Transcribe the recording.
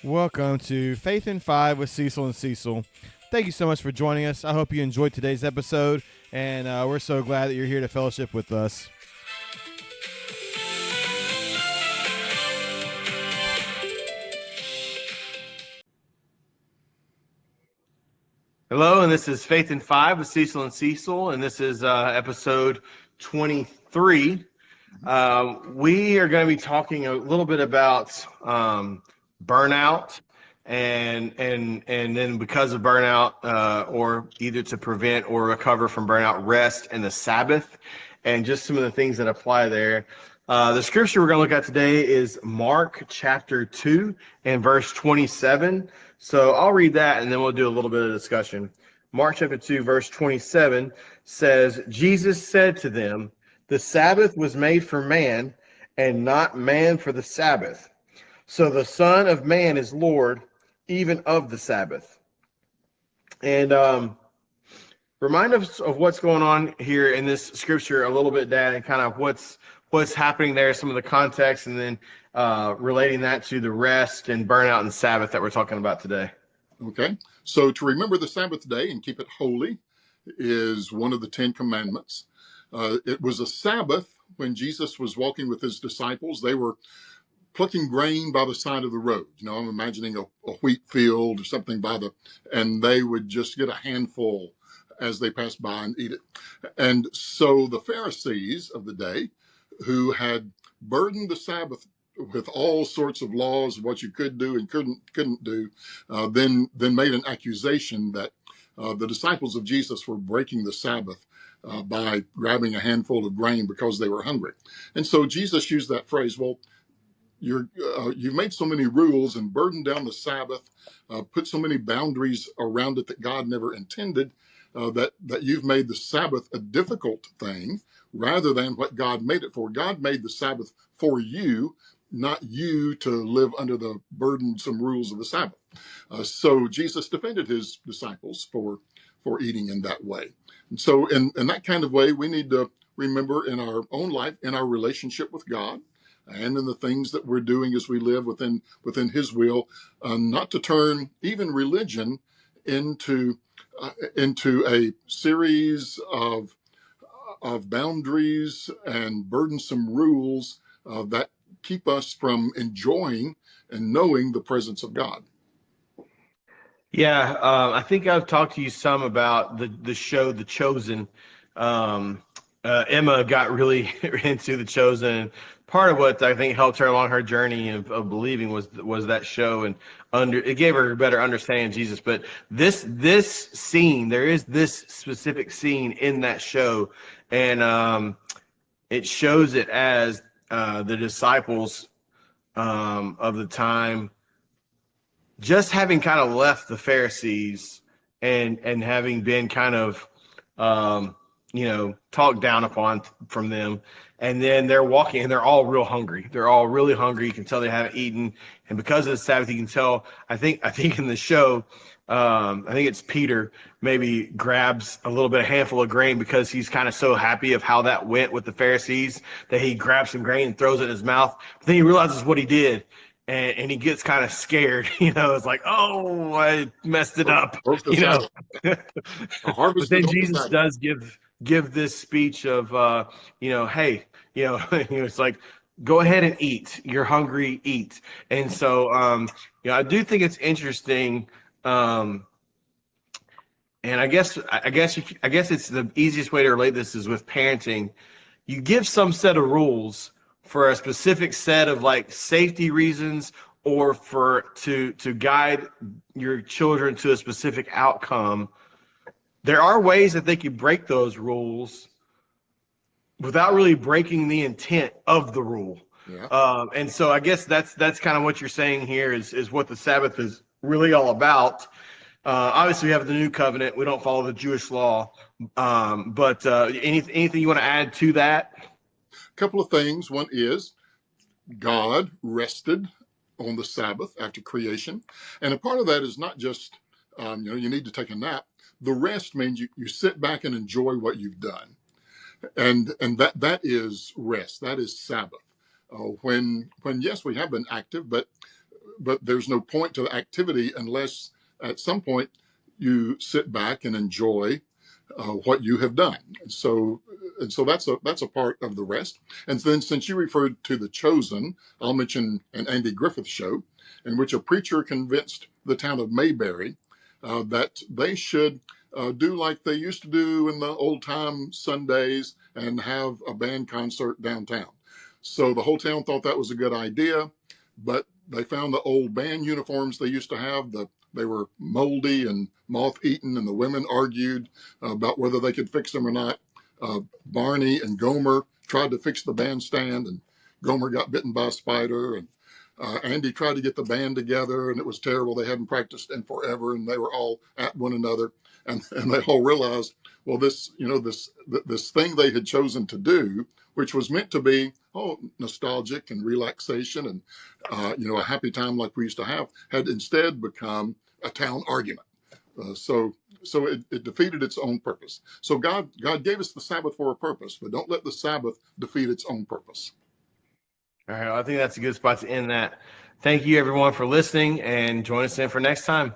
Welcome to Faith in Five with Cecil and Cecil. Thank you so much for joining us. I hope you enjoyed today's episode, and we're so glad that you're here to fellowship with us. Hello, and this is Faith in Five with Cecil and Cecil, and this is episode 23. We are going to be talking a little bit about burnout, and then because of burnout, or either to prevent or recover from burnout, rest and the Sabbath, and just some of the things that apply there. The scripture we're going to look at today is Mark chapter 2 and verse 27. So I'll read that and then we'll do a little bit of discussion. Mark chapter 2 verse 27 says, Jesus said to them, "The Sabbath was made for man, and not man for the Sabbath. So the Son of Man is Lord, even of the Sabbath." And remind us of what's going on here in this scripture a little bit, Dad, and kind of what's happening there, some of the context, and then relating that to the rest and burnout and Sabbath that we're talking about today. Okay, so to remember the Sabbath day and keep it holy is one of the 10 Commandments. It was a Sabbath when Jesus was walking with his disciples. They were plucking grain by the side of the road. I'm imagining a wheat field or something and they would just get a handful as they passed by and eat it. And so the Pharisees of the day, who had burdened the Sabbath with all sorts of laws of what you could do and couldn't do, then made an accusation that the disciples of Jesus were breaking the Sabbath by grabbing a handful of grain because they were hungry. And so Jesus used that phrase, well, you've made so many rules and burdened down the Sabbath, put so many boundaries around it that God never intended, that you've made the Sabbath a difficult thing rather than what God made it for. God made the Sabbath for you, not you to live under the burdensome rules of the Sabbath. So Jesus defended his disciples for eating in that way. And so in that kind of way, we need to remember in our own life, in our relationship with God, and in the things that we're doing as we live within his will, not to turn even religion into a series of boundaries and burdensome rules that keep us from enjoying and knowing the presence of God. Yeah, I think I've talked to you some about the show The Chosen. Emma got really into The Chosen. Part of what I think helped her along her journey of believing was that show, and it gave her a better understanding of Jesus. But this scene, there is this specific scene in that show, and it shows it as the disciples of the time just having kind of left the Pharisees and having been kind of talked down upon from them. And then they're walking and they're all real hungry. They're all really hungry. You can tell they haven't eaten. And because of the Sabbath, you can tell, I think in the show, I think it's Peter maybe grabs a little bit, a handful of grain because he's kind of so happy of how that went with the Pharisees that he grabs some grain and throws it in his mouth. But then he realizes what he did. And he gets kind of scared, it's like, oh, I messed it up, But then Jesus does give this speech of, hey, it's like, go ahead and eat. You're hungry, eat. And so, I do think it's interesting. And I guess it's the easiest way to relate this is with parenting. You give some set of rules for a specific set of like safety reasons or to guide your children to a specific outcome. There are ways that they can break those rules without really breaking the intent of the rule. Yeah. And so I guess that's kind of what you're saying here is what the Sabbath is really all about. Obviously, we have the new covenant. We don't follow the Jewish law. But anything you want to add to that? Couple of things. One is God rested on the Sabbath after creation. And a part of that is not just, you need to take a nap. The rest means you sit back and enjoy what you've done. And that is rest. That is Sabbath. When yes, we have been active, but but there's no point to the activity unless at some point you sit back and enjoy what you have done. And so that's a part of the rest. And then, since you referred to The Chosen, I'll mention an Andy Griffith show in which a preacher convinced the town of Mayberry that they should do like they used to do in the old time Sundays and have a band concert downtown. So the whole town thought that was a good idea, but they found the old band uniforms they used to have. They were moldy and moth-eaten, and the women argued about whether they could fix them or not. Barney and Gomer tried to fix the bandstand, and Gomer got bitten by a spider. And Andy tried to get the band together, and it was terrible. They hadn't practiced in forever, and they were all at one another. And they all realized, well, this thing they had chosen to do, which was meant to be nostalgic and relaxation and a happy time like we used to have, had instead become a town argument. So it defeated its own purpose. So God gave us the Sabbath for a purpose, but don't let the Sabbath defeat its own purpose. All right, well, I think that's a good spot to end that. Thank you, everyone, for listening, and join us in for next time.